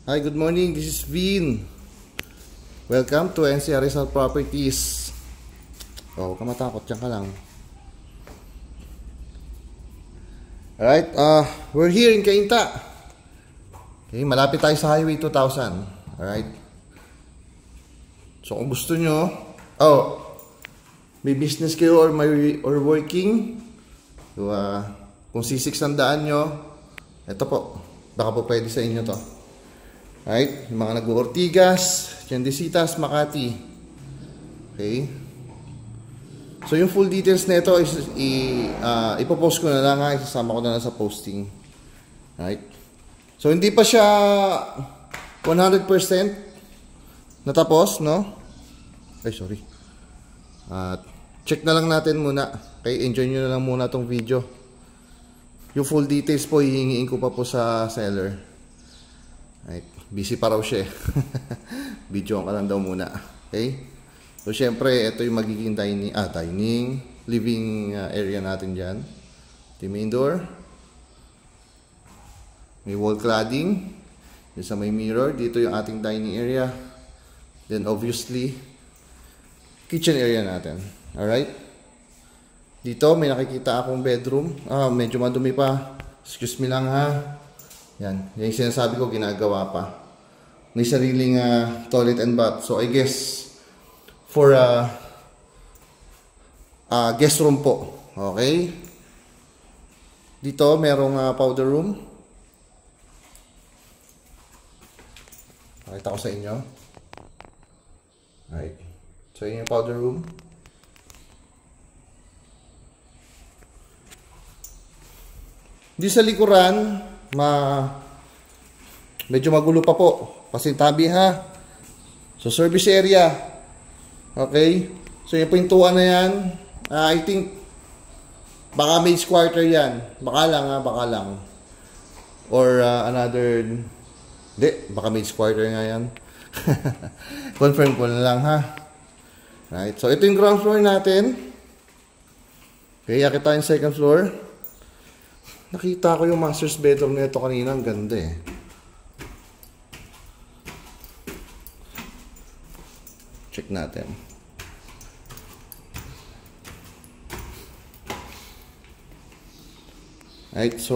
Hi, good morning. This is Vin. Welcome to NCR Rizal Properties. Oh, huwag ka matakot. Diyan ka lang. Alright, we're here in Cainta. Okay, malapit tayo sa Highway 2000. Alright. So, kung gusto nyo, may business kayo or working, so, kung sisiksandaan nyo, ito po, baka po pwede sa inyo to. Right? Yung mga nag-Ortigas, Tiendesitas, Makati. Okay? So, yung full details na ito, ipopost ko na lang ha, isasama ko na lang sa posting. Right? So, hindi pa siya 100% natapos, no? Ay, sorry. Check na lang natin muna. Okay, enjoy nyo na lang muna tong video. Yung full details po, hihingiin ko pa po sa seller. Right. Busy pa raw siya. Video ka lang daw muna. Okay? So, syempre, ito yung magiging dining, living area natin dyan. Ito yung main door. May wall cladding. Dito sa may mirror. Dito yung ating dining area. Then, obviously, kitchen area natin. Alright? Dito, may nakikita akong bedroom. Medyo madumi pa. Excuse me lang ha. Yan. Yan yung sinasabi ko, ginagawa pa. May sariling toilet and bath. So, I guess, for guest room po. Okay? Dito, merong powder room. Pakita ko sa inyo. Alright. So, yun yung powder room. Di sa likuran, medyo magulo pa po. Pasintabi ha. So, service area. Okay? So, yung pintuan na yan, I think, baka maid's quarter yan. Baka lang ha, baka lang. Or another, hindi, baka maid's quarter nga yan. Confirm ko na lang ha. Right? So, ito yung ground floor natin. Okay, akit tayo yung second floor. Nakita ko yung master's bedroom na ito kanina. Ang ganda eh. Check natin. Right, so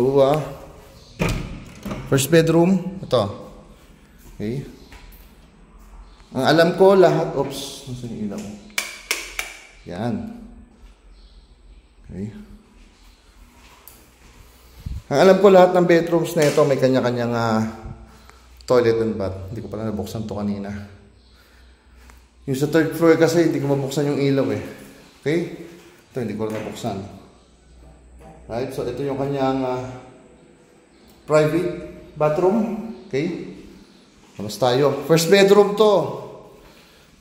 first bedroom. Ito. Okay. Ang alam ko lahat. Oops. Nasaan yung ilaw? Yan. Okay. Ang alam ko lahat ng bedrooms na ito may kanya-kanyang toilet and bath. Hindi ko pala nabuksan to kanina. Yung sa third floor kasi hindi ko mabuksan yung ilaw eh. Okay? Ito hindi ko nabuksan. Right? So ito yung kanyang private bathroom. Okay? Vamos tayo. First bedroom to.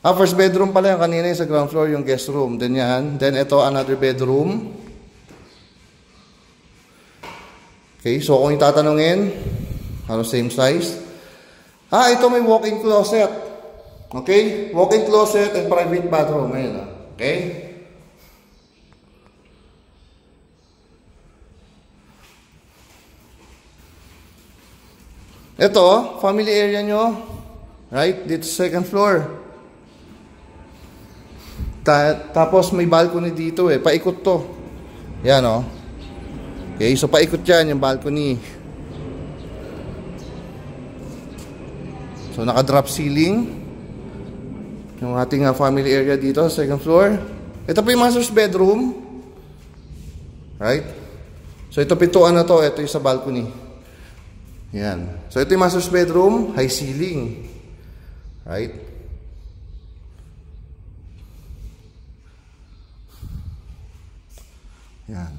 First bedroom pala yung kanina yung sa ground floor yung guest room. Then yan. Then ito another bedroom. Okay, so kung itatanungin, ano same size? Ito may walk-in closet. Okay? Walk-in closet and private bathroom. Ayan, okay? Ito, family area nyo. Right? Dito second floor. Tapos may balcony dito eh. Paikot to. Yan o. Okay, so paikot yan yung balcony. So naka-drop ceiling yung ating family area dito, second floor. Ito po yung master's bedroom. Right? So ito pintuan na to, ito yung sa balcony. Yan. So ito yung master's bedroom, high ceiling. Right? Yan.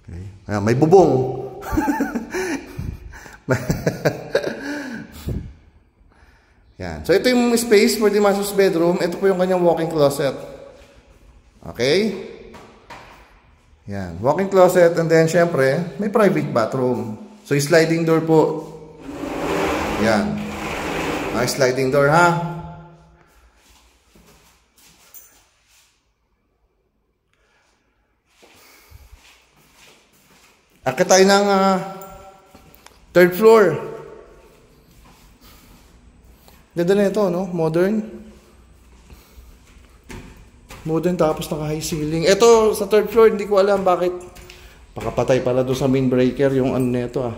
Okay. Ayan, may bubong. Yan. So, ito yung space for the master's bedroom. Ito po yung kanyang walk-in closet. Okay? Yan. Walk-in closet and then, syempre, may private bathroom. So, yung sliding door po. Yan. Sliding door, ha? Akit tayo ng third floor. Ganda na ito, no? Modern. Modern tapos naka-high ceiling. Ito, sa third floor, hindi ko alam bakit. Pakapatay pala doon sa main breaker yung ano nito ah.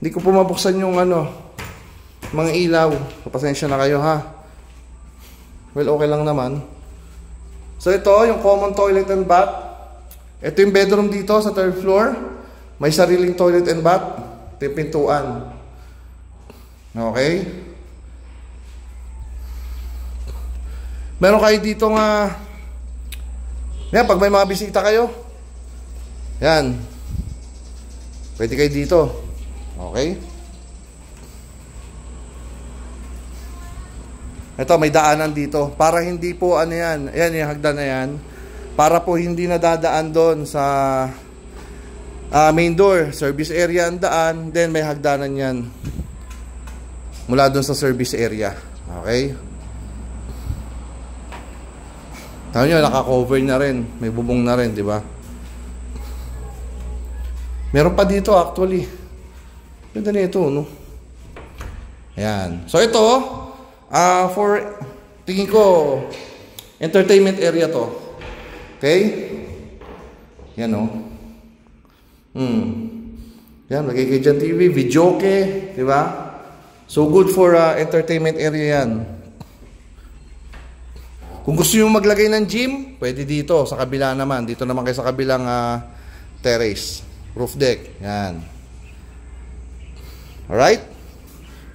Hindi ko po mabuksan yung ano, mga ilaw. Pasensya na kayo ha. Well, okay lang naman. So ito, yung common toilet and bath. Ito yung bedroom dito sa third floor. May sariling toilet and bath. Ito yung pintuan. Okay. Meron kayo dito nga. Yan, pag may mga bisita kayo. Yan. Pwede kayo dito. Okay. Ito, may daanan dito. Para hindi po, ano yan. Ayan, yung hagdan na yan. Para po hindi nadadaan doon sa main door. Service area ang daan. Then, may hagdanan yan. Mula doon sa service area. Okay. Tama nyo, naka-cover na rin. May bubong na rin, di ba? Meron pa dito, actually. Ganda na ito, no? Ayan. So, ito, for, tingin ko, entertainment area to. Okay? Yan, no? Yan, lagay kayo dyan TV, videoke, di ba? So, good for entertainment area yan. Kung gusto nyo maglagay ng gym, pwede dito, sa kabila naman. Dito naman kayo sa kabilang terrace. Roof deck. Yan. Alright?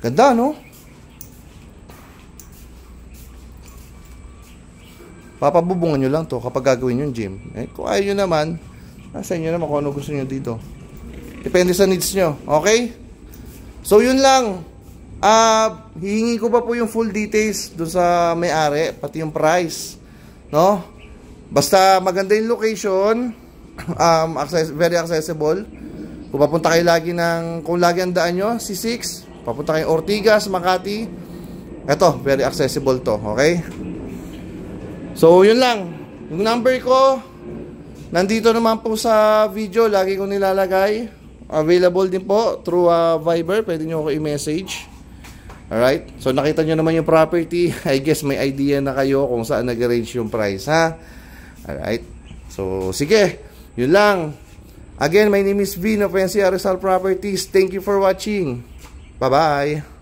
Ganda, no? Papabubungan nyo lang to kapag gagawin yung gym. Eh, kung ayaw nyo naman, nasa inyo naman kung ano gusto nyo dito. Depende sa needs nyo. Okay? So, yun lang. Hihingi ko pa po yung full details doon sa may-ari, pati yung price, no? Basta maganda yung location, very accessible. Kung papunta kayo lagi kung lagi ang daan nyo, C6, papunta kayo Ortigas, Makati, eto, very accessible to, okay? So, yun lang. Yung number ko, nandito naman po sa video, lagi ko nilalagay. Available din po through Viber, pwede nyo ako i-message. Alright? So, nakita nyo naman yung property. I guess may idea na kayo kung saan nag-arrange yung price, ha? Alright? So, sige. Yun lang. Again, my name is Vin of NCR Rizal Properties. Thank you for watching. Bye-bye.